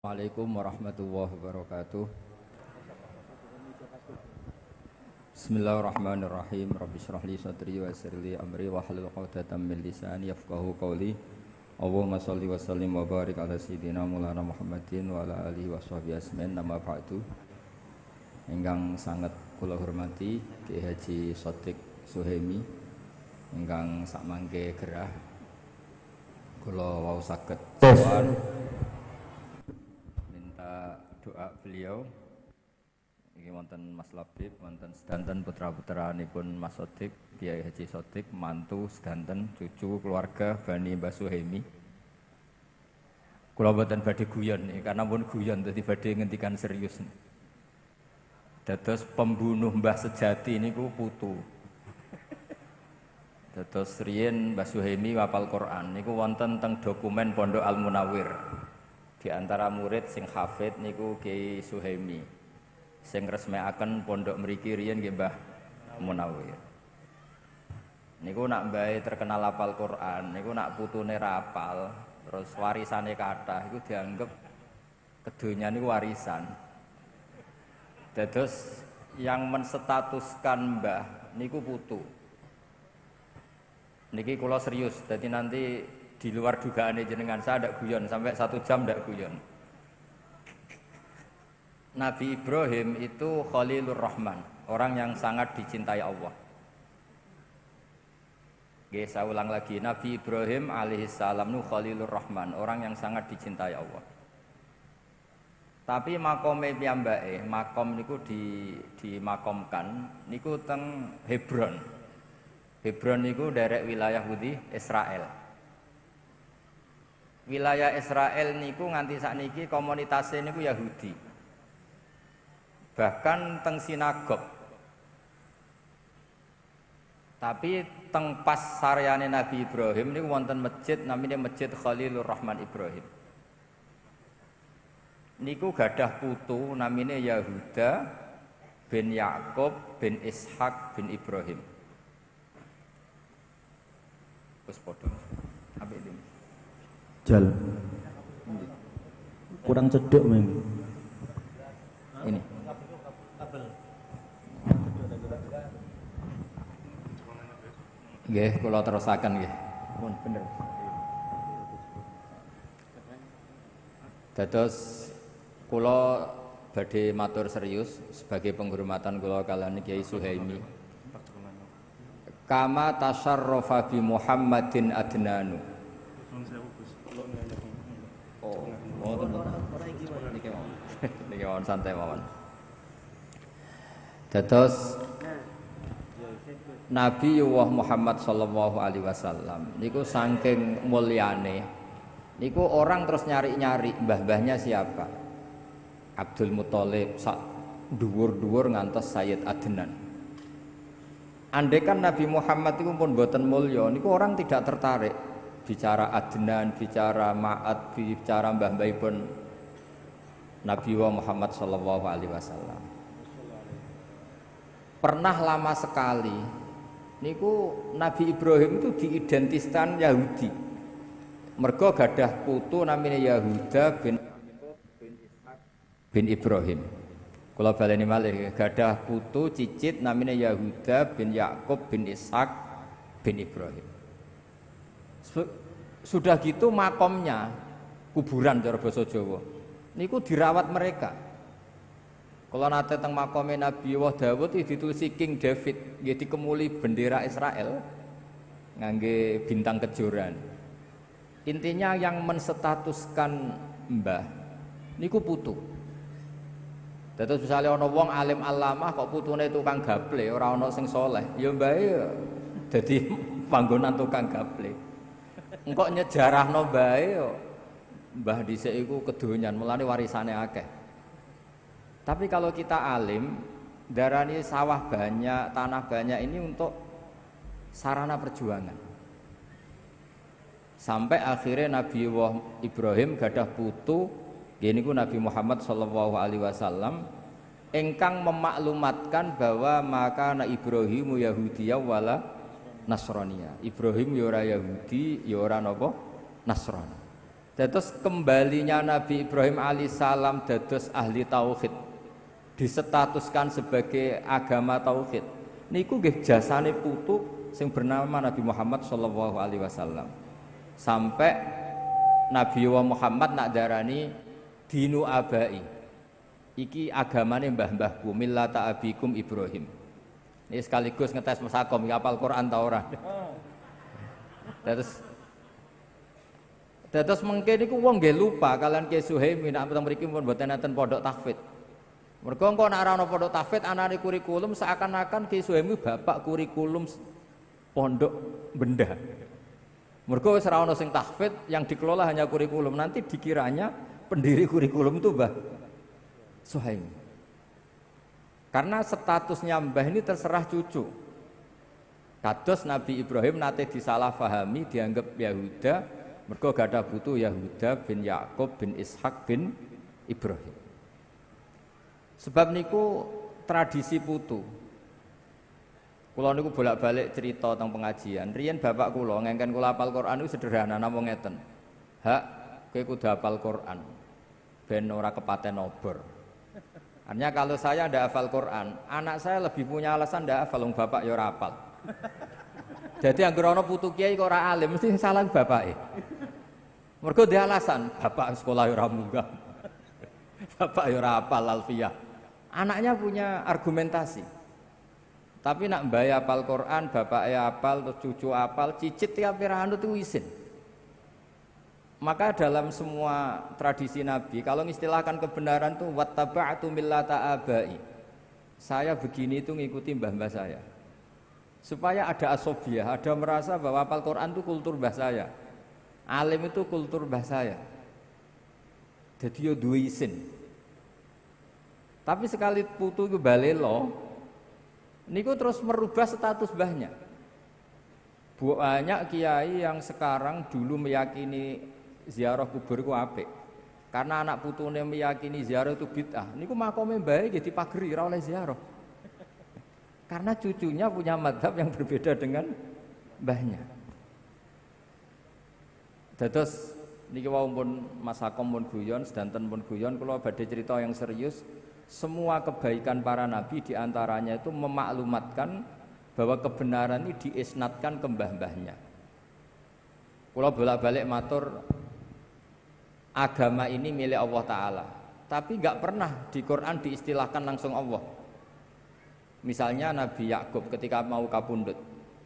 Assalamualaikum warahmatullahi wabarakatuh. Bismillahirrahmanirrahim. Rabbi shrah li sadri wa yassir li amri wahlul 'uqdatam min lisani yafqahu qawli. Allahumma shalli wa sallim wa barik ala sayidina Maulana Muhammadin wa ala alihi washabihi ajmain. Nama ba'du. Ingkang sangat kula hormati Ki Haji Shadiq Suhaimi ingkang sakmangke gerah kula wau saged sowan doa beliau ini wonten Mas Labib, wonten sedanten putra-putranipun Mas Shadiq, Kiai Haji Shadiq, mantu sedanten cucu keluarga Bani Mbah Suhaimi. Kula boten badhe guyon nih, karena pun guyon dadi badhe ngendikan serius. Dados pembunuh Mbah sejati niku putu. Dados riyen Mbah Suhaimi wapal Quran niku wonten teng dokumen Pondok Al Munawwir. Di antara murid sing hafid niku Kiai Suhaimi. Sing resmekaken pondok mriki riyen nggih Mbah Munawwir. Niku nak mbahe terkenal hafal Quran, niku nak putune rapal, terus warisane kathah iku dianggep kedonya niku warisan. Dados yang menstatuskan Mbah niku putu. Niki kula serius, dadi nanti di luar dugaan jenengan saya tidak guyon sampai 1 jam tidak guyon. Nabi Ibrahim itu Khalilur Rahman, orang yang sangat dicintai Allah. Oke, saya ulang lagi, Nabi Ibrahim alaihissalam nu Khalilur Rahman, orang yang sangat dicintai Allah. Tapi makome piyambake, makom niku dimakomkan niku teng Hebron. Hebron niku derek wilayah Budi Israel. Wilayah Israel niku nganti sakniki komunitasnya niku Yahudi. Bahkan teng sinagog. Tapi teng pas saryane Nabi Ibrahim niku wonten masjid namanya Masjid Khalilur Rahman Ibrahim. Niku gadah putu namanya Yahuda bin Yakub bin Ishak bin Ibrahim. Wis padha. Apik iki. Jal kurang cedek memang ini nggih kula terusaken nggih pun bener dados kula badhe matur serius sebagai penghormatan kula kaliyan Kiai Suhaimi kama tasyarrafa bi Muhammadin adnanu. Niki mawon santai mawon. Dados Nabi Muhammad sallallahu alaihi wasallam niku saking mulyane niku orang terus nyari-nyari mbah-mbahnya siapa. Abdul Muthalib sak dhuwur-dhuwur ngantos Sayyid Adnan. Andaikan Nabi Muhammad itu pun boten mulya niku orang tidak tertarik bicara Adnan, bicara Ma'ad, bicara mbah-mbahipun Nabi Muhammad sallallahu alaihi wasallam. Pernah lama sekali niku Nabi Ibrahim itu diidentitaskan Yahudi. Mergo gadah putu namanya Yahuda bin Ibrahim. Kula baleni malih gadah putu cicit namanya Yahuda bin Yakub bin Ishak bin Ibrahim. Sudah gitu makomnya kuburan cara basa Jawa niku dirawat mereka. Kalau nate teng makome Nabi Dawud ditulisi King David nggih dikemuli bendera Israel ngangge bintang kejoran. Intinya yang menstatuskan mbah niku putu. Dados misalnya ana wong alim alamah kok putune tukang gaple ora ana sing saleh, ya mbahe dadi panggonan tukang gaple. Engkok nyejarahno mbahe yo mbah dhisik iku kedonyan mulane warisane akeh. Tapi kalau kita alim, darani sawah banyak, tanah banyak ini untuk sarana perjuangan. Sampai akhirnya Nabi Ibrahim gadah putu, niku Nabi Muhammad sallallahu alaihi wasallam ingkang memaklumatkan bahwa maka Ibrahimu Yahudiyya wala Nasraniya. Ibrahim ya ora Yahudi, ya ora napa Nasrani. Dados kembalinya Nabi Ibrahim alaihissalam dados ahli tauhid, disetatuskan sebagai agama tauhid. Niku nggih jasane putu sing bernama Nabi Muhammad sallallahu alaihi wasallam. Sampai Nabi Muhammad nak darani dinu abai. Iki agamane mbah-mbahku, millata abikum Ibrahim. Ini sekaligus ngetes masakom hafal Quran ta ora. Dados mengke niku wong nggih lupa kalian Ki Suhaimi nek mriki pun mboten enten pondok tahfidz. Mergo engko nek ora ana pondok tahfidz anane kurikulum seakan-akan Ki Suhaimi bapak kurikulum pondok benda. Mergo wis ora ana sing tahfidz, yang dikelola hanya kurikulum. Nanti dikiranya pendiri kurikulum itu Mbah Suhaimi. Karena statusnya mbah ini terserah cucu. Kados Nabi Ibrahim nate disalahfahami dianggap Yahuda. Mergo gadah putu Yahuda bin Yakub bin Ishak bin Ibrahim. Sebab niku tradisi putu. Kula niku bolak-balik cerita tentang pengajian. Riyen bapak kula ngengken kula hafal Quran niku sederhana namung ngeten. Hak kowe kudu hafal Quran ben ora kepaten obor. Artinya kalau saya ndak hafal Quran, anak saya lebih punya alasan ndak hafal wong bapak ya ora hafal. Jadi anggere ana putu kiai kok ora alim mesti salah bapake. Mergo dia alasan, bapak sekolah ya ora munggah. Bapak ya ora hafal alfiyah. Anaknya punya argumentasi. Tapi nak mbae hafal Quran, bapaknya hafal, terus cucu hafal, cicit tiap anut itu isin. Maka dalam semua tradisi Nabi, kalau mengistilahkan kebenaran itu wattaba'tu millata abai. Saya begini itu ngikuti mbah-mbah saya. Supaya ada asobiah, ada merasa bahwa hafal Quran itu kultur mbah saya. Alim itu kultur mbah saya. Jadi yo duwe isin. Tapi sekali putu itu balelo, niku terus merubah status mbahnya. Banyak kiai yang sekarang dulu meyakini ziarah kubur itu apik. Karena anak putune meyakini ziarah itu bid'ah. Niku makome mbae nggih dipageri ora oleh ziarah. Karena cucunya punya madhab yang berbeda dengan mbahnya. Dados niki wau pun masakom pun guyon, sedanten pun guyon, kula badhe cerita yang serius. Semua kebaikan para nabi diantaranya itu memaklumatkan bahwa kebenaran ini diisnatkan ke mbah-mbahnya. Kula bolak-balik matur agama ini milik Allah Ta'ala, tapi nggak pernah di Quran diistilahkan langsung Allah. Misalnya Nabi Yakub ketika mau kapundhut,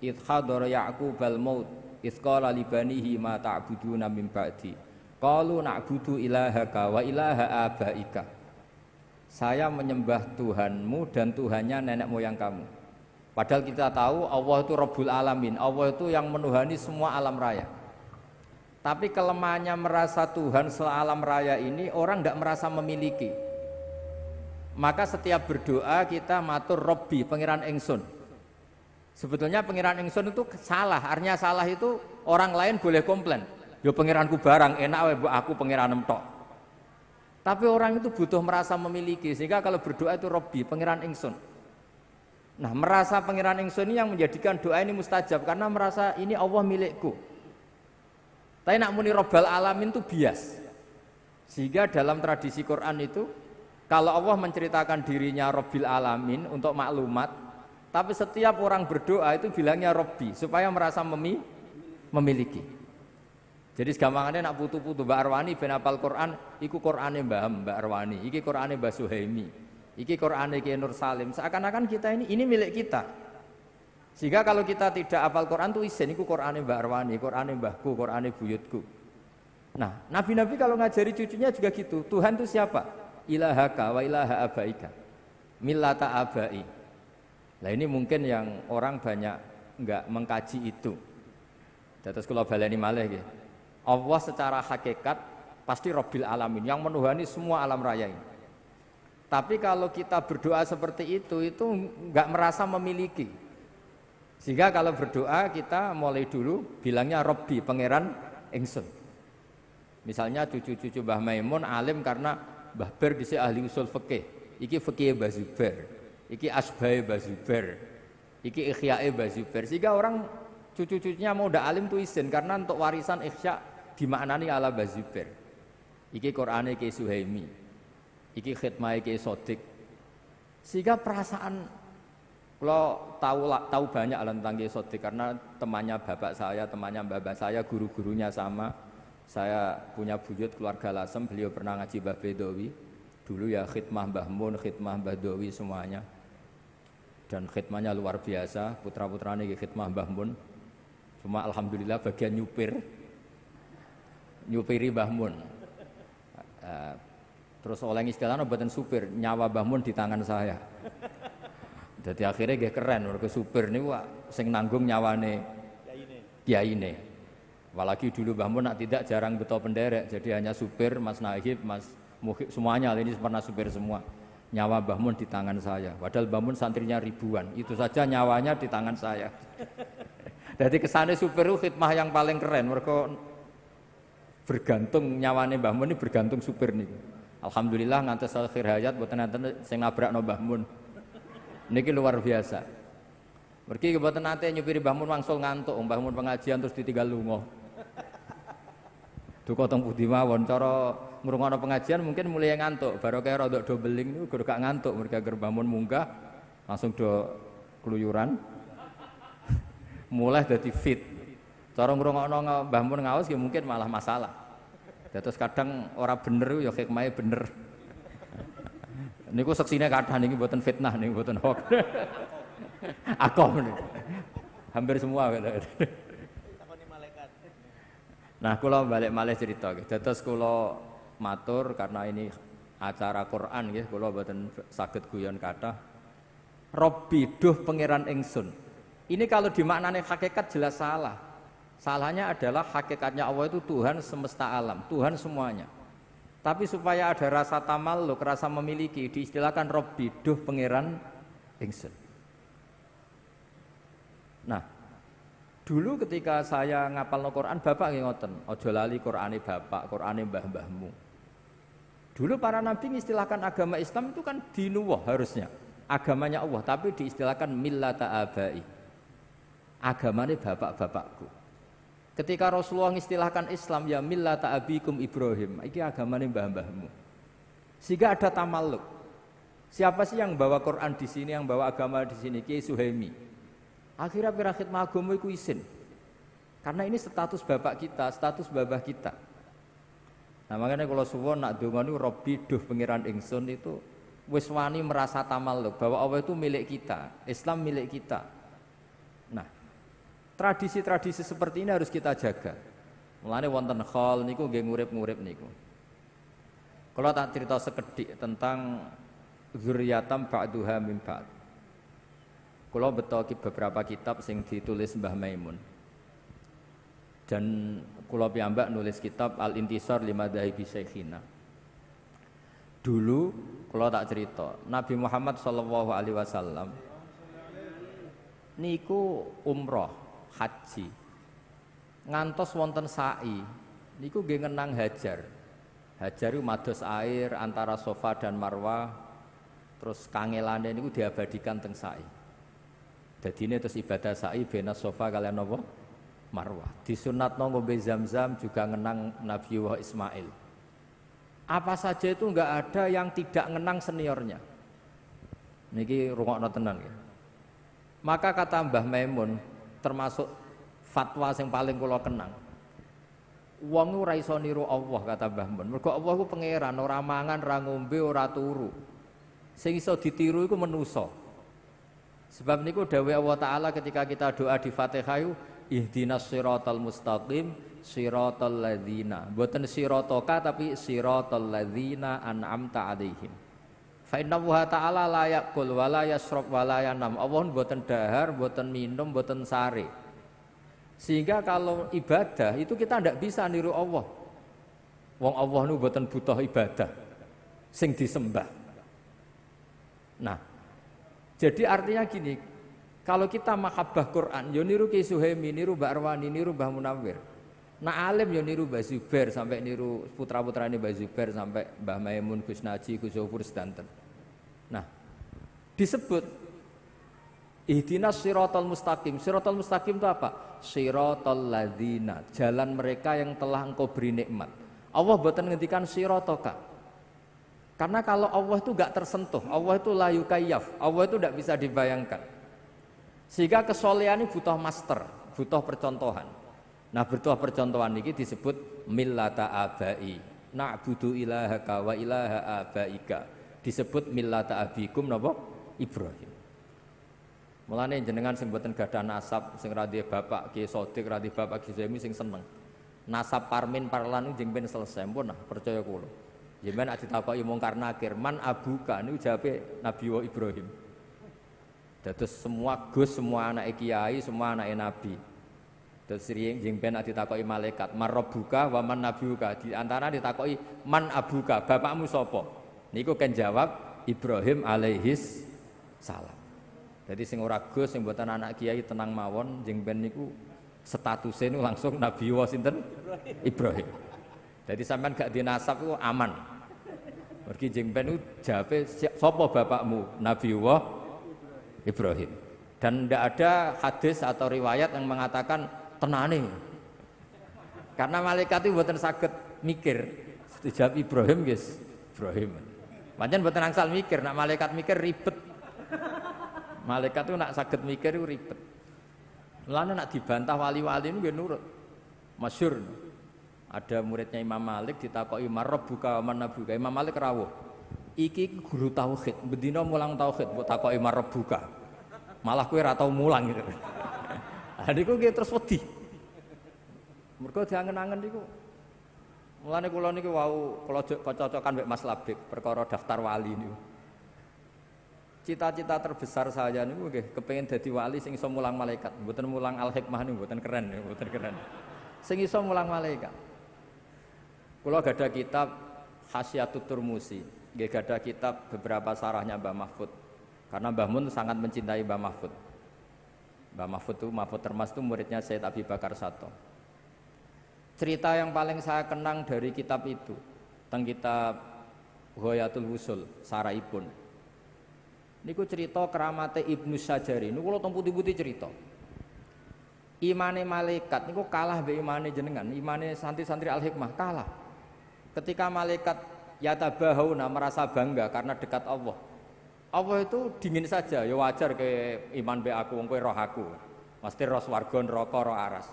idh hadara Ya'qubal maut idh qala li banihi ma ta'buduna min ba'di qalu na'budu ilahaka wa ilaha abaika. Saya menyembah Tuhanmu dan Tuhannya nenek moyang kamu. Padahal kita tahu Allah itu Rabbul Alamin, Allah itu yang menuhani semua alam raya. Tapi kelemahannya merasa Tuhan sealam raya ini orang tidak merasa memiliki. Maka setiap berdoa kita matur Robbi, pengiran ingsun. Sebetulnya pengiran ingsun itu salah. Artinya salah itu orang lain boleh komplain. Yo pengiranku barang enak wae mbok aku pengiran tok. Tapi orang itu butuh merasa memiliki, sehingga kalau berdoa itu Robbi, pengiran ingsun. Nah, merasa pengiran ingsun ini yang menjadikan doa ini mustajab karena merasa ini Allah milikku. Tapi nak muni Rabbal Alamin itu bias. Sehingga dalam tradisi Quran itu kalau Allah menceritakan dirinya Rabbil Alamin untuk maklumat, tapi setiap orang berdoa itu bilangnya Robbi supaya merasa memiliki. Jadi segampangannya nak putu-putu Mbak Arwani ben hafal Quran, iku Qurane Mbak Arwani, iki Qurane Mbak Suhaimi, iki Qurane Ki Nur Salim. Seakan-akan kita ini milik kita. Sehingga kalau kita tidak hafal Quran itu isin, iku Qurane Mbak Arwani, Qurane mbahku, Qurane buyutku. Nah, nabi-nabi kalau ngajari cucunya juga gitu. Tuhan itu siapa? Ilahaka wa ilaha abaika. Millata abai. Nah, ini mungkin yang orang banyak enggak mengkaji itu. Dados kula baleni malih nggih. Allah secara hakikat pasti Rabbil Alamin yang menuhani semua alam raya ini. Tapi kalau kita berdoa seperti itu enggak merasa memiliki. Sehingga kalau berdoa kita mulai dulu bilangnya Rabbi, pangeran ingsun. Misalnya cucu-cucu Mbah Maimun alim karena Mbah Ber dhisik ahli usul fikih. Iki fikih Mbah Zubair, iki asbahe Mbah Zubair, iki ikhyae Mbah Zubair. Sehingga orang cucu-cucunya mau ndak alim tuh izin karena untuk warisan ikhya dimaknani ala Mbah Zubair. Iki Qur'ane Ki Suhaimi. Iki khidmah Ki Sodik. Sehingga perasaan kalau tahu banyak tentang Ki Sodik karena temannya bapak saya, temannya mbak saya, guru-gurunya sama. Saya punya buyut keluarga Lasem, beliau pernah ngaji Mbah Bedowi. Dulu ya khidmah Mbah Mun, khidmah Mbah Dowi semuanya. Dan khidmahnya luar biasa, putra-putranya khidmah Mbah Mun. Cuma alhamdulillah bagian nyupiri Mbah Mun. Terus oleh istilahnya buatan supir, nyawa Mbah Mun di tangan saya. Jadi akhirnya gak keren, mereka supir ini wah, sing nanggung nyawane kiyaine. Apalagi dulu Mbah Mun tidak jarang betul penderek, jadi hanya supir, Mas Nahib, Mas Muhib, semuanya ini pernah supir semua. Nyawa Mbah Mun di tangan saya. Padahal Mbah Mun santrinya ribuan, itu saja nyawanya di tangan saya. Jadi kesannya supir itu khidmah yang paling keren, mereka bergantung nyawane Mbah Mun ini bergantung supir nih. Alhamdulillah ngantos akhir hayat buat nanti saya nabrak no Mbah Mun. Niki luar biasa. Mergi buat nanti nyupiri Mbah Mun langsung ngantuk, Mbah Mun pengajian terus ditinggal lungo. Duka teng pundi mawon cara ngrungokno pengajian mungkin mulai ngantuk, baru kayak rodok do beling niku kudu gak ngantuk, mereka ger Mbah Mun munggah langsung do keluyuran. Mulai dadi fit. Cara ngrungokno Mbah Mun ngaos ya mungkin malah masalah. Terus kadang ora bener ya hikmahe bener. Niku seksine kathah niki mboten fitnah niku mboten hoax. Akom niku. Hampir semua gitu. Nah, kula balik malih cerita nggih. Dados kula matur karena ini acara Quran nggih, kula mboten saged guyon kathah. Robbi duh pangeran ingsun. Ini kalau dimaknani hakikat jelas salah. Salahnya adalah hakikatnya Allah itu Tuhan semesta alam, Tuhan semuanya. Tapi supaya ada rasa tamalluk, rasa memiliki, diistilahkan Robbi duh pangeran ingsun. Nah, dulu ketika saya ngapalno Quran, bapak nggih ngoten, aja lali Qurane bapak, Qurane mbah-mbahmu. Dulu para nabi mengistilahkan agama Islam itu kan dinuwah harusnya. Agamanya Allah, tapi diistilahkan millata abai. Agamane bapak-bapakku. Ketika Rasulullah mengistilahkan Islam ya millata abikum Ibrahim, iki agamane mbah-mbahmu. Sehingga ada tamalluk. Siapa sih yang bawa Quran di sini, yang bawa agama di sini? Kiai Suhaimi. Akhirnya pirakhid magomo iku isin. Karena ini status bapak kita, status babah kita. Nah makanya kalau suwon nak donga niku Robbi duh pangeran ingsun itu wis wani merasa tamalluk bahwa Allah itu milik kita, Islam milik kita. Nah, tradisi-tradisi seperti ini harus kita jaga. Mulane wonten khol niku nggih ngurip-ngurip niku. Kalau tak cerita sekedhik tentang zuriyatam ba'duha min ba'd. Kula betoki beberapa kitab sing ditulis Mbah Maimun. Dan kula piyambak nulis kitab Al-Intisar Limadhahibi Syekhina. Dulu kula tak cerita, Nabi Muhammad sallallahu alaihi wasallam niku umroh, haji. Ngantos wonten sa'i, niku nggih ngenang Hajar. Hajar iku mados air antara Safa dan Marwah. Terus kangelane niku diabadikan teng sa'i. Jadi ini terus ibadah sa'i bena Safa kalian apa? Marwah. Disunatno ngombe Zam-Zam juga ngenang Nabi Ismail. Apa saja itu enggak ada yang tidak ngenang seniornya. Niki rungokno tenan ya. Maka kata Mbah Maimun termasuk fatwa yang paling kula kenang. Wong ora iso niru Allah kata Mbah Mun. Mergo Allah ku pangeran, ora mangan, ora ngombe, ora turu. Sing iso ditiru iku manusa. Sebab niku dawuh Allah Ta'ala ketika kita doa di Fatihah ihdinas siratal mustaqim siratal ladzina. Mboten siratoka tapi siratal ladzina an'amta 'alaihim. Fa inna Allah Ta'ala la yaqul wa la yashrab wa la yanam. Allah mboten dahar, mboten minum, mboten sare. Sehingga kalau ibadah itu kita ndak bisa niru Allah. Wong Allah niku mboten butuh ibadah sing disembah. Nah, jadi artinya gini, kalau kita mahabbah Quran, yo niru Ki Suhaimi, niru Mbak Arwani, niru Mbah Munawir. Nah alim yo niru Mbah Zubair sampai niru putra-putrane Mbah Zubair sampai Mbah Maimun, Gus Naji, Gus Zofur sedanten. Nah, disebut Ihdinas siratal mustaqim. Siratal mustaqim itu apa? Siratal ladzina, jalan mereka yang telah engkau beri nikmat. Allah mboten ngendikan siratoka. Karena kalau Allah itu enggak tersentuh, Allah itu la yukayyaf, Allah itu enggak bisa dibayangkan. Sehingga kesolehan ini butuh master, butuh percontohan. Nah, butuh percontohan ini disebut millata abai. Na'budu ilahaka wa ilaha abaika. Disebut millata abikum napa? Ibrahim. Mulane jenengan sing mboten gadah nasab, sing ra duwe bapak Ki Sodik, ra duwe bapak Ki Zemi sing seneng. Nasab parmin parlan njing ben selesai pun nah, percaya kula. Jenengan nek ditakoki mungkar nakir, man abuka niku jawabe Nabi Ibrahim. Dados semua gus, semua anak kiai, semua anak nabi. Terus sering jeng ben ditakoki malaikat, marrobuka wa man nabiuka. Di antara ditakoki man abuka, bapakmu sapa? Niku kan jawab Ibrahim alaihis salam. Jadi sing ora gus, sing mboten anak kiai tenang mawon, jeng ben niku statusnya niku langsung Nabi sinten? Ibrahim. Jadi sampean gak dinasab iku aman. Mergi jeng ben niku jawabe sapa bapakmu? Nabi Ibrahim. Dan tidak ada hadis atau riwayat yang mengatakan tenane. Karena malaikat itu mboten saged mikir. Dijawab Ibrahim guys, Ibrahim. Pancen mboten angsal mikir, nak malaikat mikir ribet. Malaikat itu nak saged mikir itu ribet. Mulane nak dibantah wali-wali itu nggih nurut. Masyhur. Ada muridnya Imam Malik ditakoki marabbuka wa man nabuka. Imam Malik rawuh. Iki guru tauhid, bendina mulang tauhid mbok takoki marabbuka. Malah kowe ora tau mulang gitu. Lah niku nggih terus wedi. Mergo diangen-angen niku. Mulane kula niku wau kula cocokan mek Mas Labib perkara daftar wali niku. Cita-cita terbesar saya niku nggih kepengin dadi wali sing iso mulang malaikat. Mboten mulang Al-Hikmah niku mboten keren, mboten keren. Sing iso mulang malaikat. Kula gadah kitab Hasyiatut Turmusi, nggih gadah kitab beberapa sarahnya Mbah Mahfud. Karena Mbah Mun sangat mencintai Mbah Mahfud. Mbah Mahfud itu, Mahfud Termas itu muridnya Sayyid Abi Bakar Sato. Cerita yang paling saya kenang dari kitab itu, tentang kitab Ghayatul Wusul, Saraipun. Niku cerita keramate Ibnu Sajari. Niku kula teng putih-putih cerita. Imane malaikat niku kalah mbek imane jenengan, imane santri-santri Al-Hikmah kalah. Ketika malaikat yatabahuna merasa bangga karena dekat Allah. Allah itu dingin saja, ya wajar ke iman be aku, wong kowe roh aku. Mesti roh swarga neraka roh aras.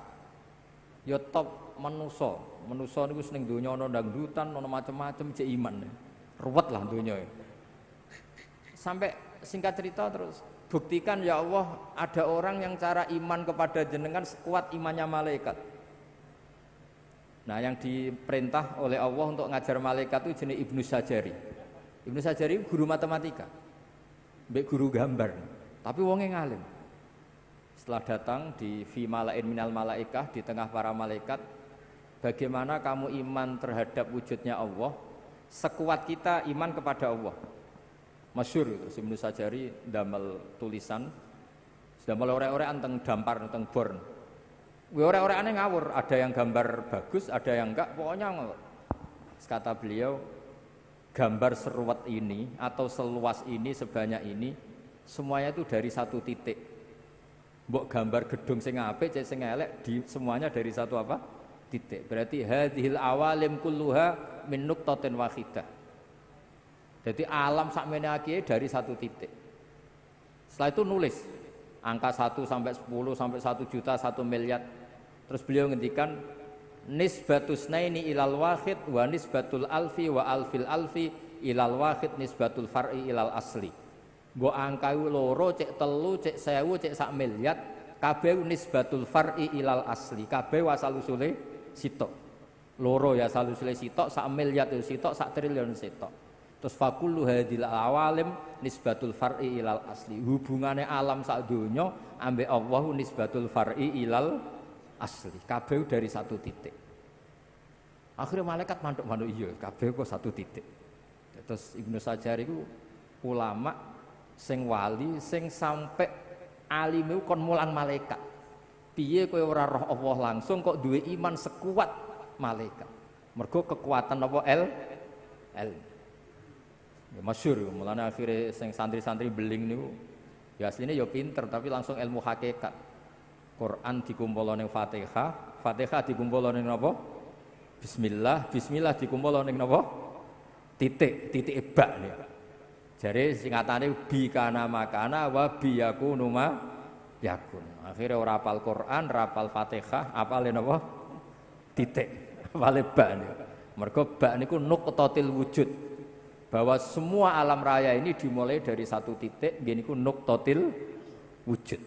Ya top manusa niku seneng donya ana dangdutan, ana macem-macem cek iman. Ruwet lah donya. Sampai singkat cerita terus buktikan ya Allah ada orang yang cara iman kepada jenengan sekuat imannya malaikat. Nah, yang diperintah oleh Allah untuk ngajar malaikat itu jenis Ibnu Sajari. Ibnu Sajari guru matematika. Mbek guru gambar, tapi wonge ngalim. Setelah datang di fi malain minal malaikah, di tengah para malaikat, bagaimana kamu iman terhadap wujudnya Allah sekuat kita iman kepada Allah. Masyhur itu Ibnu Sajari damel tulisan, damel ore-ore anteng dampar anteng born. Ore-oreane ngawur, ada yang gambar bagus, ada yang enggak, pokoknya ngawur. Kata beliau, gambar seruat ini atau seluas ini sebanyak ini semuanya itu dari satu titik. Mbok gambar gedung sing apik cek sing elek di semuanya dari satu apa? Titik. Berarti hadhil awalim kulluha min nuqtatin wahidah. Jadi alam sakmene iki dari satu titik. Setelah itu nulis angka 1 sampai 10 sampai 1 juta 1 miliar. Terus beliau ngendikan nisbatus naini ilal wahid wa nisbatul alfi wa alfil alfi ilal wahid nisbatul far'i ilal asli. Mbok angka loro cek telu cek 1000 cek sak miliar kabeh nisbatul far'i ilal asli. Kabeh asal usule sitok. Loro ya asal usule sitok, sak miliar itu sitok, sak triliun sitok. Terus fakullu hadil awalim nisbatul far'i ilal asli. Hubungane alam sak donya ambek Allah nisbatul far'i ilal asli, kabeh dari satu titik. Akhirnya malaikat mantuk-mantuk iya, kabeh kok satu titik. Terus Ibnu Sajari itu ulama sing wali sing sampai alime kon mulang malaikat. Piye kowe ora roh Allah langsung kok duwe iman sekuat malaikat. Mergo kekuatan apa ilmu. Ya masyhur, mulane akhirnya sing santri-santri beling niku Ya aslinya ya pinter tapi langsung ilmu hakikat. Quran dikumpul ning Fatihah, Fatihah dikumpul ning napa? Bismillah, Bismillah dikumpul ning napa? Titik bak nih. Jare singkatane bi kana makana wa bi yakunu ma yakun. Akhirnya ora hafal Quran, ora hafal Fatihah, hafale napa? Titik. Hafale bak nih. Mergo bak niku nuqtatil wujud. Bahwa semua alam raya ini dimulai dari satu titik, nggih niku nuqtatil wujud.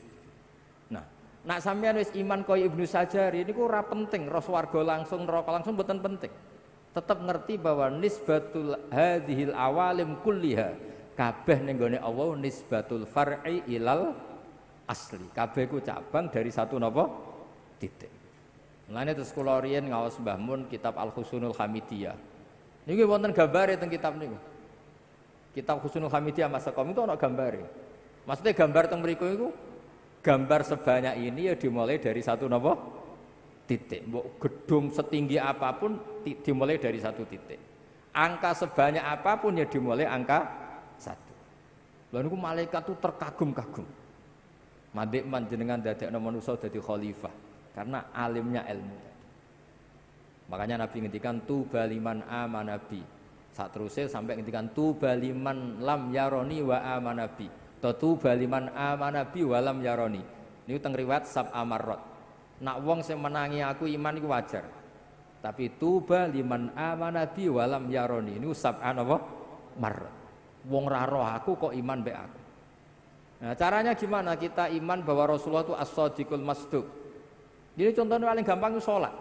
Nah, nak sampean wis iman kaya Ibnu Sajari niku ora penting roh swarga langsung neraka langsung mboten penting. Tetap ngerti bahwa nisbatul hadhil awalim kulliha kabeh ning gone Allah nisbatul far'i ilal asli. Kabeh ku cabang dari satu napa? Titik. Mulane terus kula riyen ngaos Mbah Mun kitab Al-Husnul Hamidiyah. Niki wonten gambare teng kitab niku. Kitab Husnul Hamidiyah Mas Sakom itu ana gambare. Maksudnya gambar teng mriku iku gambar sebanyak ini ya dimulai dari satu napa? Titik. Mbok gedung setinggi apapun dimulai dari satu titik. Angka sebanyak apapun ya dimulai angka satu. Lha niku malaikat tuh terkagum-kagum. Mandek manjenengan dadekno manusa dadi khalifah karena alimnya ilmu. Makanya Nabi ngendikan tuba liman amanabi. Saat terusnya sampai ngendikan tuba liman lam yaroni wa amanabi. Tuba liman amanabi wa lam yaroni. Niku teng riwayat sab amarot. Nak wong sing menangi aku iman iku wajar. Tapi tuba liman amanabi wa lam yaroni. Niku sab apa? Marot. Wong ra roh aku kok iman mbek aku. Nah, caranya gimana kita iman bahwa Rasulullah itu as-shadiqul masduq. Ini contohnya paling gampang itu salat.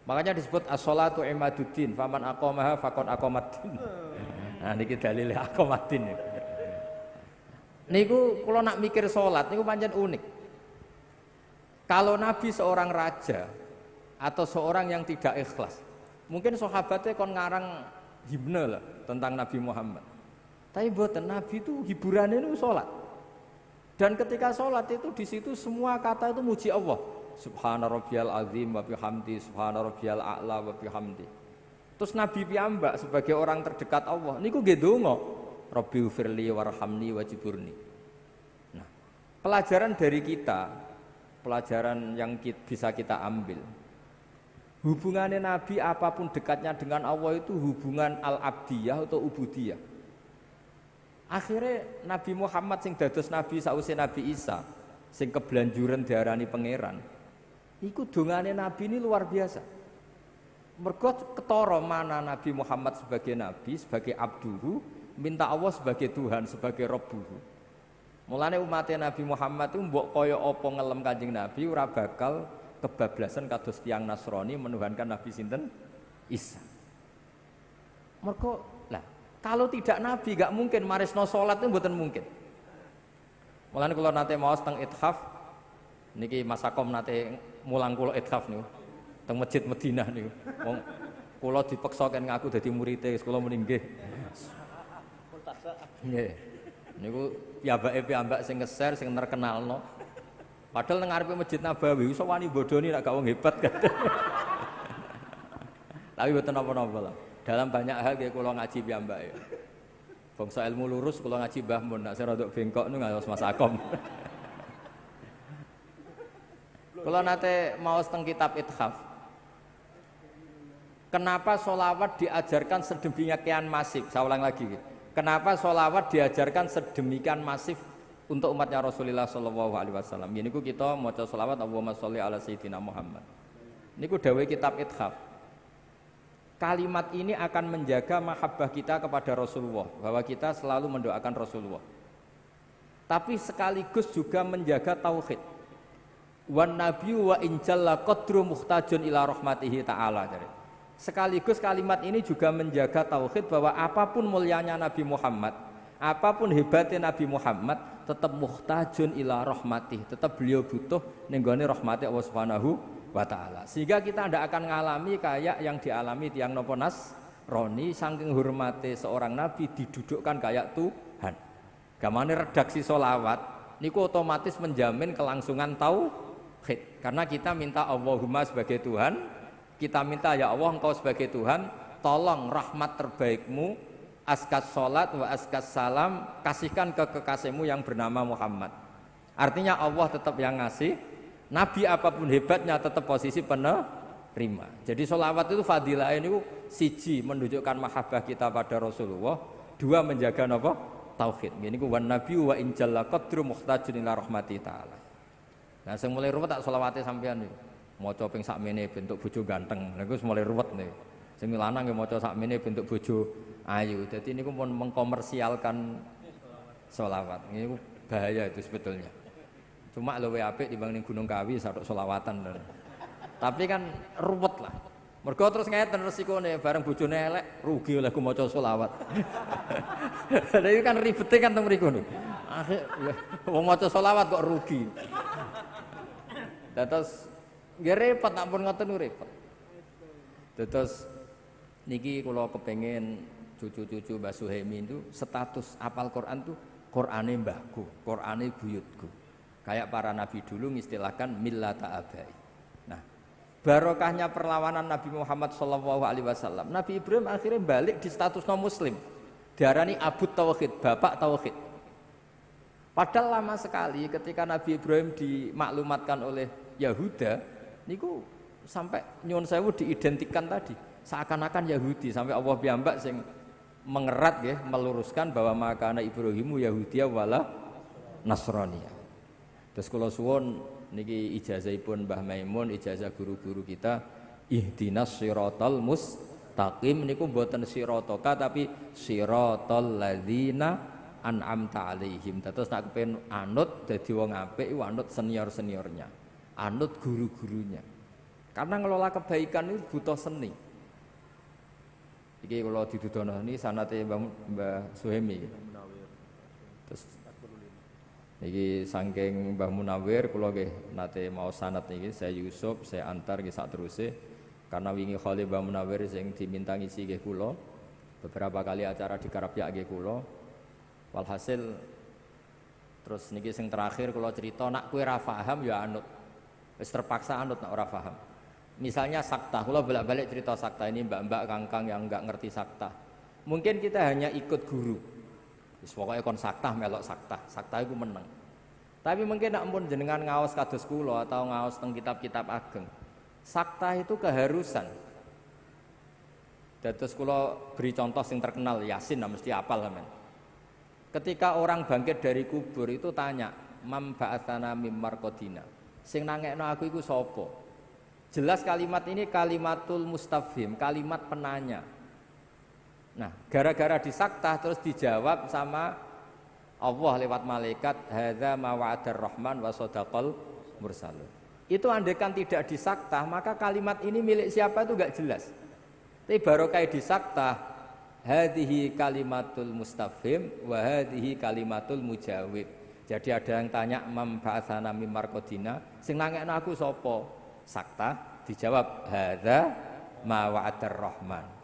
Makanya disebut as-sholatu imaduddin, faman aqamaha faqad aqamaddin. Nah niki dalile aqamaddin. Niku kula nak mikir salat niku pancen unik. Kalau Nabi seorang raja atau seorang yang tidak ikhlas, mungkin sahabatnya kon ngarang himne lah tentang Nabi Muhammad. Tapi mboten, Nabi itu hiburannya itu salat. Dan ketika salat itu di situ semua kata itu muji Allah. Subhana rabbiyal azim wa bihamdi, subhana rabbiyal a'la wa bihamdi. Terus Nabi piyambak sebagai orang terdekat Allah niku nggih ndonga, Rabbighfirli warhamni wajiburni. Nah, pelajaran dari kita, pelajaran yang bisa kita ambil. Hubungannya Nabi apapun dekatnya dengan Allah itu hubungan al-abdiyah atau ubudiyah. Akhirnya Nabi Muhammad sing dados Nabi sausé Nabi Isa, sing kebelanjuran diarani pangeran. Iku dongane Nabi ini luar biasa. Mergo ketara mana Nabi Muhammad sebagai Nabi, sebagai abduhu, minta Allah sebagai Tuhan, sebagai Rabbuhu. Mulane umatnya Nabi Muhammad itu mbok kaya apa ngelem Kanjeng Nabi ora bakal kebablasan kados tiyang Nasrani menuhankan Nabi sinten? Isa. Mergo lah kalau tidak Nabi gak mungkin marisno salat itu mboten mungkin. Mulane kula nate maos teng Ithaf niki Mas Sakom nate mulang kula ithaf niku teng Masjid Madinah niku. Wong kula dipeksa kan ngaku dadi murid-e, kula muni nggih. Nggih. Niku piyambak sing ngeser sing terkenalno. Padahal nang ngarepe Masjid Nabawi iso wani bodoni nek gak wong hebat kan. Tapi mboten napa-napa lah. Dalam banyak hal nggih kula ngaji piyambake. Bangsa ilmu lurus kula ngaji Mbah Mun, nek sing rodok bengkok niku ngaos Mas Sakom. Kalau nate mau teng kitab Ithaf, kenapa sholawat diajarkan sedemikian masif? Saya ulang lagi, kenapa sholawat diajarkan sedemikian masif untuk umatnya Rasulullah Shallallahu Alaihi Wasallam? Ini kita mau sholawat Allahumma sholli ala Sayyidina Muhammad. Ini dawai kitab Ithaf. Kalimat ini akan menjaga mahabbah kita kepada Rasulullah, bahwa kita selalu mendoakan Rasulullah. Tapi sekaligus juga menjaga tauhid. Wan nabiyyu wa injalla qadru muhtajun ila rahmatihi ta'ala. Sekaligus kalimat ini juga menjaga tauhid bahwa apapun mulianya Nabi Muhammad, apapun hebatnya Nabi Muhammad, tetap muhtajun ila rahmatih, tetap beliau butuh nenggone rahmati Allah Subhanahu wa taala. Sehingga kita tidak akan mengalami kayak yang dialami tiang nopo Nasrani, saking hormati seorang nabi didudukkan kayak Tuhan. Gamane redaksi solawat niku otomatis menjamin kelangsungan tauhid. Karena kita minta Allahumma sebagai Tuhan, kita minta ya Allah engkau sebagai Tuhan, tolong rahmat terbaikmu askas salat wa askas salam, kasihkan ke kekasihmu yang bernama Muhammad. Artinya Allah tetap yang ngasih, Nabi apapun hebatnya tetap posisi penerima. Jadi sholawat itu fadilah ini siji menunjukkan mahabbah kita pada Rasulullah, dua menjaga apa? Tauhid. Ini ku wan nabi wa injalla qadru muhtajun ila rahmati ta'ala. Nah sing mulai ruwet tak sholawate sampean niku. Maca ping sakmene bentuk bojo ganteng. Niku mulai ruwet niku. Sing lanang nggih maca sakmene bentuk bojo ayu. Dadi niku pun mengkomersialkan sholawat. Niku bahaya itu sebetulnya. Cuma luwih apik dibanding Gunung Kawi sadok sholawatan. Tapi kan ruwet lah. Mergo terus ngeten resikone bareng bojone elek rugi oleh ku maca sholawat. Lha iki kan ribete kan teng mriku niku. Akhir wong maca sholawat kok rugi. Terus nggih repot nak pun ngoten repot. Terus niki kula kepengin cucu-cucu Mbah Suhaimi itu status apal Quran tuh Qur'ane mbahku, Qur'ane buyutku. Kayak para nabi dulu mengistilahkan millata abai. Nah, barokahnya perlawanan Nabi Muhammad SAW. Nabi Ibrahim akhirnya balik di status non muslim. Diarani Abu Tauhid, bapak Tauhid. Padahal lama sekali ketika Nabi Ibrahim dimaklumatkan oleh Yahuda, niku sampai nyuwun sewu diidentikan tadi seakan-akan Yahudi, sampai Allah piyambak sing mengerat ya, meluruskan bahwa makana Ibrahimu Yahudiya wala Nasraniyah. Terus kula suwun niki ijazahipun Mbah Maimun, ijazah guru-guru kita, ihdinas siratal mustaqim niku mboten siratoka tapi siratal ladzina an'amta alaihim. Terus nak kepen anut dadi wong apik iku anut senior-seniornya, anut guru-gurunya. Karena ngelola kebaikan itu butuh seni. Iki kula didudono niki sanate Mbah Suhaimi. Terus niki saking Mbah Munawir kula nggih nate mau sanad niki saya Yusuf saya antar nggih sak teruse karena wingi Khalil Mbah Munawir sing diminta ngisi nggih kula beberapa kali acara di Karapyak nggih kula walhasil terus niki sing terakhir kula cerita nak kowe ra paham ya anut wis terpaksa anut nak ora paham misalnya sakta kula bolak-balik cerita sakta ini mbak-mbak kangkang yang enggak ngerti sakta mungkin kita hanya ikut guru pokoknya kon saktah melok saktah itu menang. Tapi mungkin nak pun jenengan ngaos kados kula atau ngaos teng kitab-kitab ageng. Saktah itu keharusan. Dados kula beri contoh sing terkenal Yasin mesti hafal sampean. Ketika orang bangkit dari kubur itu tanya, "Mam ba'atsana mim marqadina." Sing nangekno aku iku sapa? Jelas kalimat ini kalimatul mustafhim, kalimat penanya. Nah, gara-gara disaktah terus dijawab sama Allah lewat malaikat, hadza ma wa'adar rahman wa shadaqal mursalun. Itu andaikan tidak disaktah, maka kalimat ini milik siapa itu enggak jelas. Tapi barokah disaktah, hadhihi kalimatul mustafhim wa hadhihi kalimatul mujawib. Jadi ada yang tanya mam ba'atsana mim marqadina, sing nangekno aku sapa? Saktah dijawab hadza ma wa'adar rahman.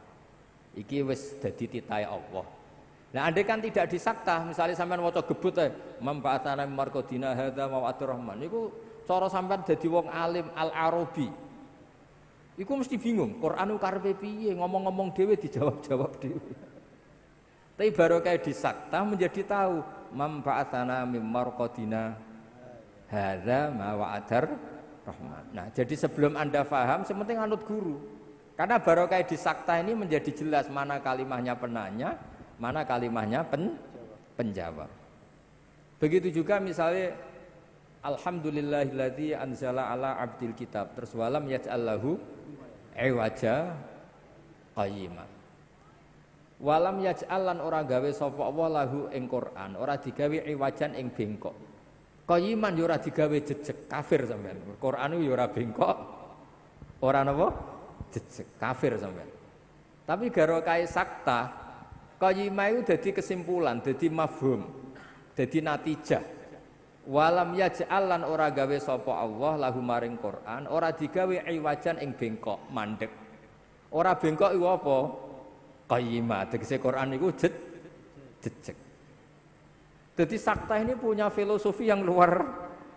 Iki wis dadi titahe Allah. Nah, andai kan tidak disaktah, misalnya sampean waca gebut ae, "Mamba'atana marqadina hadza wa Rahman." Niku cara sampean dadi wong alim Al-Arabi. Iku mesti bingung, Quran ku karepe piye, ngomong-ngomong dhewe dijawab-jawab dhewe. Tapi barokah disaktah menjadi tahu, "Mamba'atana marqadina hadza ma wa'adar Rahman." Nah, jadi sebelum Anda paham, sepenting anut guru. Karena barokah disaktah ini menjadi jelas mana kalimahnya penanya, mana kalimahnya penjawab. Begitu juga misalnya alhamdulillahilladzi anzala ala abdil kitab terus walam yaj'allahu iwaja qayyima. Walam yaj'alan ora gawe sapa Allah lahu ing Quran, ora digawe iwajan ing bengkok. Qayyiman yo ora digawe jejeg, kafir sampean. Quran yo ora bengkok. Ora napa? Jejeg, kafir sampean. Tapi garokah sakta qayyimah itu dadi kesimpulan, dadi mafhum, dadi natijah. Walam yaj'alan ora gawe sapa Allah lahu maring Quran, ora digawe iwajan ing bengkok, mandek. Ora bengkok iku apa? Qayyimah, tegese Quran iku jejeg. Jadi sakta ini punya filosofi yang luar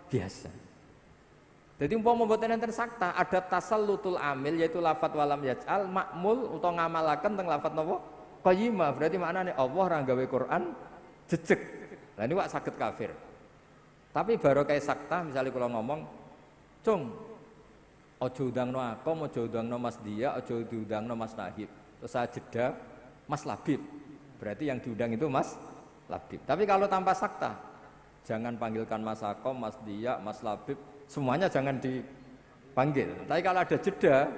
biasa. Jadi umpama mboten enten sakta, ada tasallutul amil yaitu lafat walam yaj'al makmul utawa ngamalaken teng lafat napa? qayyimah berarti maknane Allah ra gawe Quran jejeg. Lah ini wak saged kafir. Tapi baru kayak sakta misalnya kalau ngomong, cung, ojo udangno aku, ojo udangno Mas Dia, ojo diudangno Mas Nahib. Terus saya jeda, Mas Labib. Berarti yang diundang itu Mas Labib. Tapi kalau tanpa sakta, jangan panggilkan Mas Akom, Mas Dia, Mas Labib, semuanya jangan dipanggil. Tapi kalau ada jeda,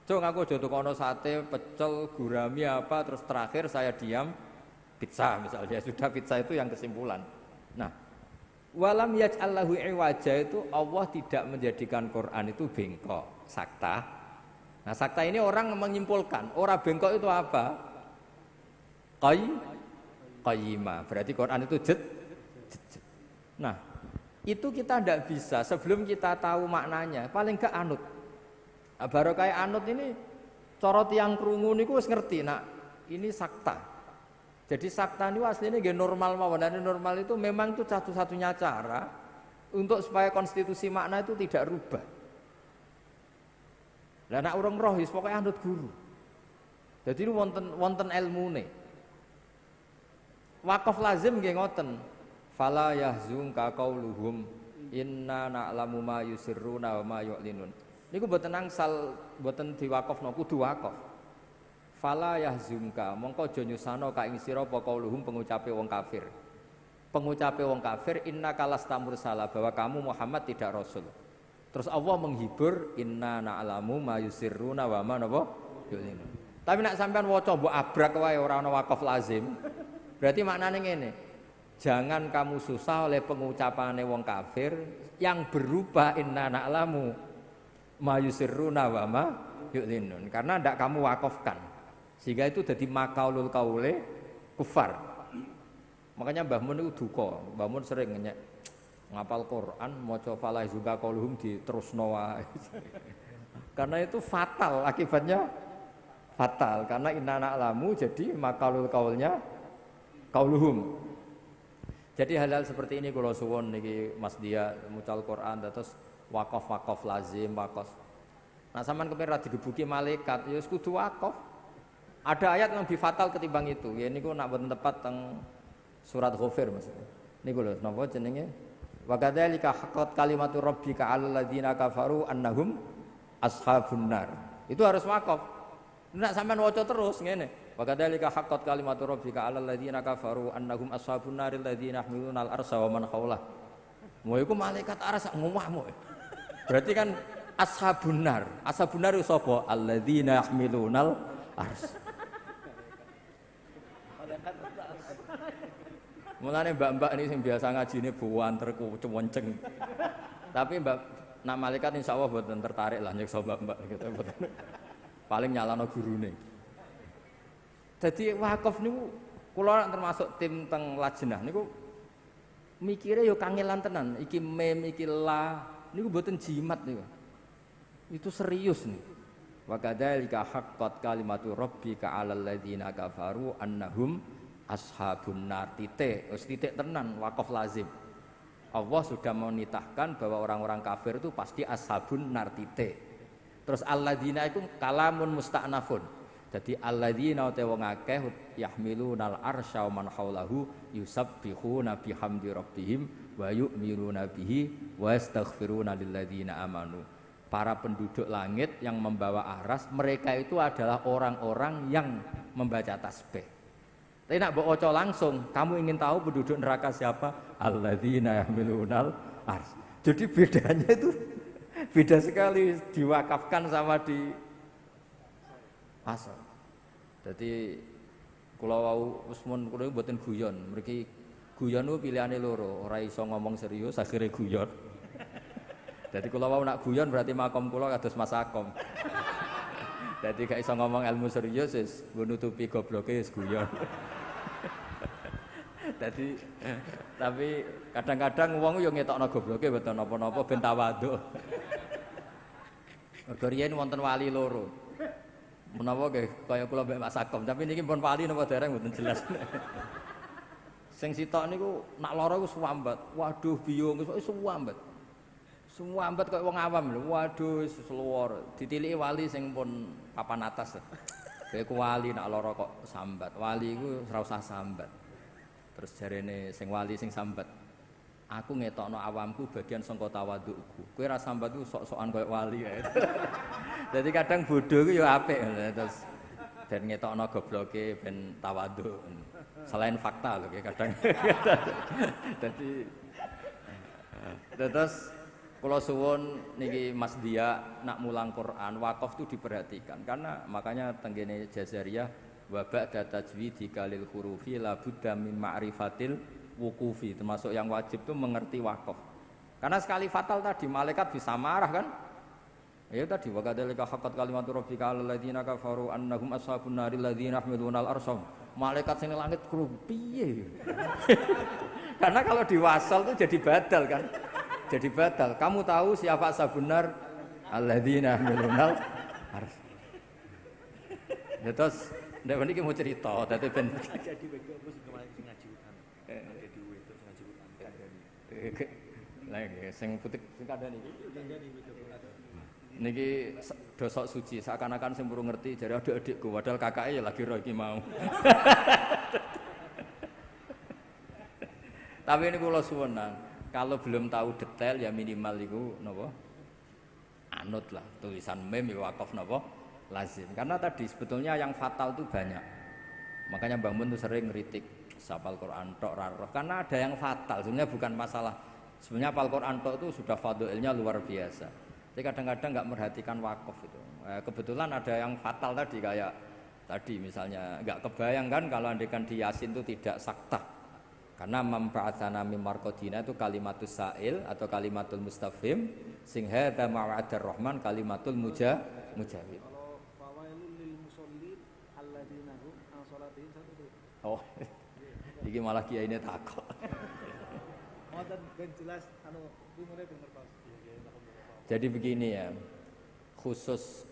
cung aku ojo tukono sate, pecel, gurami apa, terus terakhir saya diam, pizza misalnya. Sudah pizza itu yang kesimpulan. Nah. Walam yaj'allahu iwaja itu Allah tidak menjadikan Quran itu bengkok, sakta. Nah, sakta ini orang menyimpulkan, orang bengkok itu apa? Qayyimah. Berarti Quran itu jet. Nah, itu kita tidak bisa sebelum kita tahu maknanya, paling gak anut. Nah, baru kayak anut ini corot yang krungu niku wis ngerti, nah ini sakta. Jadi sakta ini aslinya gak normal mawon. Dan normal itu memang itu satu-satunya cara untuk supaya konstitusi makna itu tidak rubah. Lah nek urung roh wis pokoke anut guru. Jadi ini wonten ilmune. Wakaf lazim nggih ngoten. Fala yahzunka qauluhum inna na'lamu ma yusirruna wa ma yu'linun. Niku mboten angsal mboten diwakafno kudu wakaf. Fala yahzunka mongko aja nyusano ka ing sira apa kauluhum pengucape wong kafir. Pengucape wong kafir innaka lastamur salah bahwa kamu Muhammad tidak rasul. Terus Allah menghibur inna na'lamu ma yusirruna wa ma napa yu'linun. Tapi nek sampean waca mbok abrak wae ora ana wakaf lazim. Berarti maknane ngene. Jangan kamu susah oleh pengucapane wong kafir yang berubah inna na'lamu ma yusirruna wa ma yu'linun karena ndak kamu wakafkan. Sehingga itu jadi makaulul kaule kufar. Makanya Mbah Mun itu duka. Mbah Mun sering ngenyek ngapal Quran, maca fala yahzunka qauluhum diterusno wae. Karena itu fatal, akibatnya fatal karena inna na'lamu jadi makaulul kaulnya qauluhum. Jadi hal-hal seperti ini kalau suwun niki Mas Dia mucal Quran terus wakaf lazim wakaf. Nah sampean kepengin ra digebuki malaikat ya wis kudu wakaf. Ada ayat yang lebih fatal ketimbang itu. Ya niku nak boten tepat teng surat Ghafir maksudnya. Niku lho napa jenenge? Wa kadzalika haqqat kalimatu rabbika 'alal ladzina kafaru annahum ashabun nar. Itu harus wakaf. Nek sampean waca terus ngene. Wa kadzalika haqqat kalimatu rabbika 'alal ladzina kafaru annahum ashabun nar alladzina yahmiluna al-arsha wa man haulah. Mau iku malaikat arsy ngomahmu. Berarti kan ashabun nar. Ashabun nar sapa? Alladzina yahmiluna al-arsha. Mulane mbak-mbak ini yang biasa ngaji ini buan terkucenceng. Tapi mbak nak malaikat insya Allah buatan tertarik lah nyekso mbak-mbak gitu. Paling nyalano gurune. Jadi wakaf niku kula termasuk tim teng lajnah niku mikire yo kangelan tenan. Iki mem iki la niku mboten jimat niku. Itu serius nih. Wa kadzalika haqqat kalimatu rabbika 'alal ladzina kafaru annahum ashabun nar titik tenan wakaf lazim. Allah sudah menitahkan bahwa orang-orang kafir itu pasti ashabun nar titik. Terus alladzina itu kalamun musta'nafun. Jadi alladzina te wong akeh yahmilunal arsya wa man haulahu yusabbihuna bihamdi rabbihim wa yu'minuna bihi wa yastaghfiruna lilladzina amanu. Para penduduk langit yang membawa aras mereka itu adalah orang-orang yang membaca tasbih. Tapi nak baca langsung, kamu ingin tahu penduduk neraka siapa? Alladzina yahmilunal ars. Jadi bedanya itu beda sekali diwakafkan sama di asal. Jadi kalau wau usmun kulo mboten guyon, mriki guyon ku pilihane loro, ora iso ngomong serius akhire guyon. Jadi kalau wau nak guyon berarti makom kula kados Mas Akom. Jadi gak iso ngomong ilmu serius wis nutupi gobloke wis guyon. Jadi tapi kadang-kadang wong yo ngetokno gobloke mboten napa-napa ben tawadhu. Mergo riyen wonten wali loro. Menawa nggih kaya kula mbek Mas Akom, tapi niki pun wali napa dereng mboten jelas. Sing sitok niku nak lara iku suwambat. Waduh biyung wis suwambat. Suwambat kaya wong awam lho. Waduh wis luwar. Ditiliki wali sing pun papan atas. Kowe ku wali nak lara kok sambat. Wali iku ora usah sambat. Terus jarene sing wali sing sambat. Aku ngetokno awamku bagian sangka tawadhuku. Kowe ora sambat ku sok-sokan koyo wali kae. Jadi kadang bodoh ku ya apik terus ben ngetokno gobloke ben tawadhu. Selain fakta lho kadang. Dadi terus kula suwun niki Mas Dia nak mulang Quran wakaf itu diperhatikan karena makanya tenggene Jazariyah wa ba'da tajwidi kalil hurufi la budda min ma'rifatil wuqufi termasuk yang wajib itu mengerti wakaf. Karena sekali fatal tadi malaikat bisa marah kan? Ya tadi wa kadzalika haqqat kalimatu rabbika 'alal ladzina kafaru annahum ashabun naril ladzina yahmiluna al-arsy. Malaikat sing langit kru piye? Karena kalau diwasal itu jadi badal kan? Jadi batal. Kamu tahu siapa sabunar alladzina yahmilunal ars. Ya terus ndek niki mau cerita dadi ben jadi bego apa sing kemarin sing ngaji hutan. Jadi itu ngaji hutan kandhani. Lah sing putih sing kandhani iki. Niki dosok suci seakan-akan sing perlu ngerti jare adik-adikku padahal kakake ya lagi ro iki mau. Tapi ini kula suwenan kalau belum tahu detail ya minimal itu napa anut lah tulisan mem ya wakaf napa lazim karena tadi sebetulnya yang fatal itu banyak makanya Mbah Mun tuh sering ngeritik hafal Quran tok roh karena ada yang fatal sebenarnya bukan masalah sebenarnya hafal Quran tok itu sudah fadilnya luar biasa tapi kadang-kadang nggak merhatikan wakaf itu kebetulan ada yang fatal tadi kayak tadi misalnya nggak kebayang kan kalau andekan di Yasin itu tidak saktah karena memba'atsana mim marqadina itu kalimatus sa'il atau kalimatul mustafhim sing hadza ma'adar rahman kalimatul mujawib. Kalau fawailul lil musallin alladzina hum an salatihim satu. Oh. Iki malah kiyaine takok. Ngoten ben jelas anu umure bener Pak. Jadi begini ya. Khusus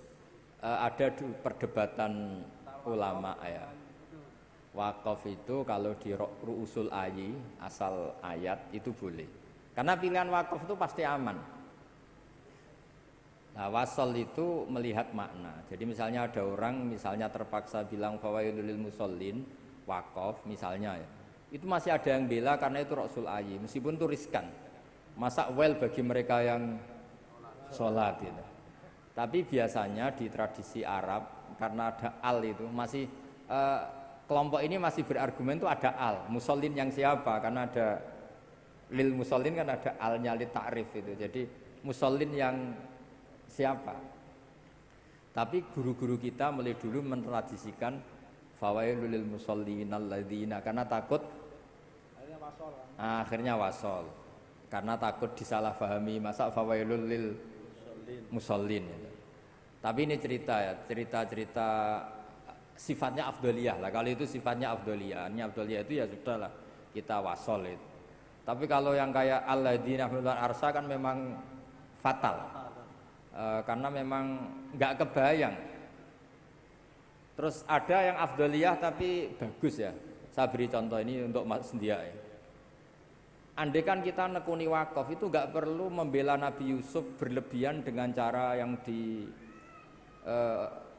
ada perdebatan ulama ya. Wakaf itu kalau di ru'usul ayi asal ayat itu boleh karena pilihan wakaf itu pasti aman. Nah wasol itu melihat makna jadi misalnya ada orang misalnya terpaksa bilang fawailul lil musallin wakaf misalnya ya itu masih ada yang bela karena itu ru'usul ayi meskipun itu riskan masa bagi mereka yang sholat gitu. Tapi biasanya di tradisi Arab karena ada al itu masih kelompok ini masih berargumen itu ada al musallin yang siapa karena ada lil musallin kan ada alnya li ta'rif itu jadi musallin yang siapa tapi guru-guru kita mulai dulu mentradisikan fawailul lil musallin alladzina karena takut akhirnya wasol karena takut disalahpahami masa fawailul lil musallin itu. Tapi ini cerita sifatnya afdoliyah lah. Kalau itu sifatnya afdoliyah. Ini afdoliyah itu ya sudahlah kita wasol itu. Tapi kalau yang kayak alladzina yahmiluna arsy kan memang fatal. Karena memang nggak kebayang. Terus ada yang afdoliyah tapi bagus ya. Saya beri contoh ini untuk Mas Dia ya. Andai kan kita nekuni wakaf itu nggak perlu membela Nabi Yusuf berlebihan dengan cara yang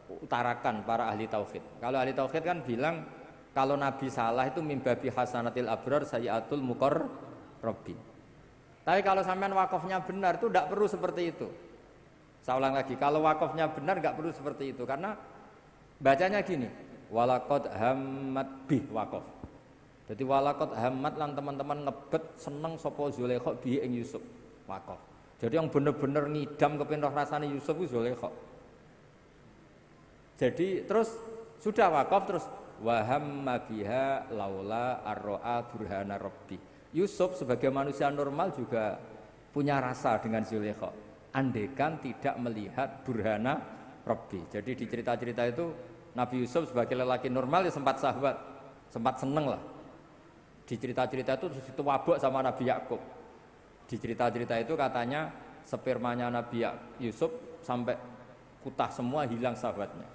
utarakan para ahli tauhid. Kalau ahli tauhid kan bilang kalau Nabi salah itu mimbabi hasanatil abrar sayyatul muqarrabin. Tapi kalau sampean wakafnya benar itu tidak perlu seperti itu. Saya ulang lagi, kalau wakafnya benar nggak perlu seperti itu karena bacanya gini, walaqad hammat bih wakaf. Jadi walaqad hammat lan teman-teman ngebet seneng sapa Zulaikha bi ing Yusuf wakaf. Jadi yang bener-bener ngidam kepindah rasane Yusuf ku Zulaikha. Jadi terus sudah wakaf terus wahamma biha laula arro'a burhana rabbi. Yusuf sebagai manusia normal juga punya rasa dengan Zulaikha. Andekan tidak melihat burhana rabbi. Jadi di cerita-cerita itu Nabi Yusuf sebagai lelaki normal ya sempat sahabat, sempat seneng lah. Di cerita-cerita itu wabuk sama Nabi Yakub. Di cerita-cerita itu katanya spermanya Nabi Yusuf sampai kutah semua hilang sahabatnya.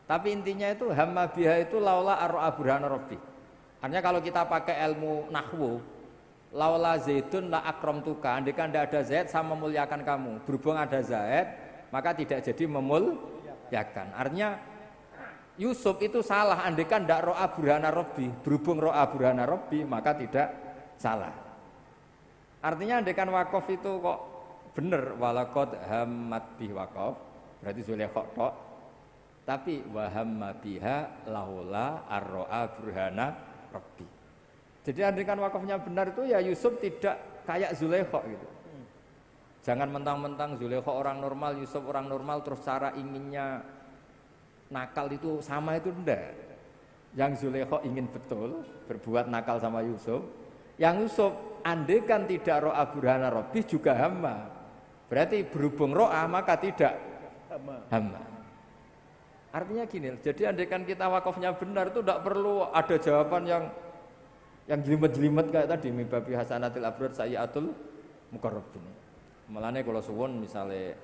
Tapi intinya itu hamma biha itu laula arro'a burhana rabbi. Artinya kalau kita pakai ilmu nahwu, laula zaidun la akramtuka, andai kan tidak ada zaid saya memuliakan kamu. Berhubung ada zaid, maka tidak jadi memuliakan. Artinya Yusuf itu salah, andekan ndak ro'a burhana Rabbi, berhubung ro'a burhana Rabbi maka tidak salah. Artinya andekan wakaf itu kok bener, walaqad hammat bih wakaf, berarti Zulaikha tok. Tapi wahamma biha laula ar-ro'a burhana Rabbi. Jadi andekan wakafnya benar itu ya Yusuf tidak kayak Zulaikha gitu. Jangan mentang-mentang Zulaikha orang normal, Yusuf orang normal terus cara inginnya nakal itu sama, itu enggak. Yang Zulaikha ingin betul berbuat nakal sama Yusuf, yang Yusuf andekan tidak ro'a burhana Rabbi juga hama. Berarti berhubung ro'a maka tidak hama. Artinya gini, jadi andekan kita wakafnya benar itu tidak perlu ada jawaban yang jelimet-jelimet kayak tadi, mibabi hasanatil abrar sayyatul muqarrabin. Malane kalau suwun misale,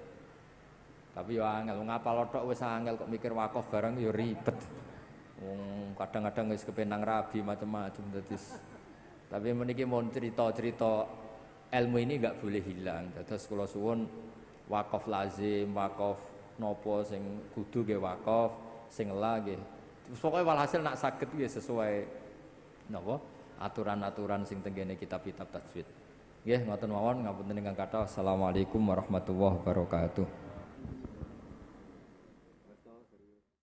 tapi ya angel ngapal tok wis angel kok mikir wakaf barang ya ribet. Kadang-kadang wis kepenang rabi macam-macam dadi. Tapi meniki mau cerita-cerita ilmu ini enggak boleh hilang. Terus kalau suwun wakaf lazim, wakaf nopo sing kudu nggih wakaf, sing ela nggih. Pokoke walhasil nak saged nggih sesuai napa aturan-aturan sing tenggene kitab-kitab tajwid. Nggih ngoten mawon, ngapunten ingkang kathah. Assalamualaikum warahmatullahi wabarakatuh.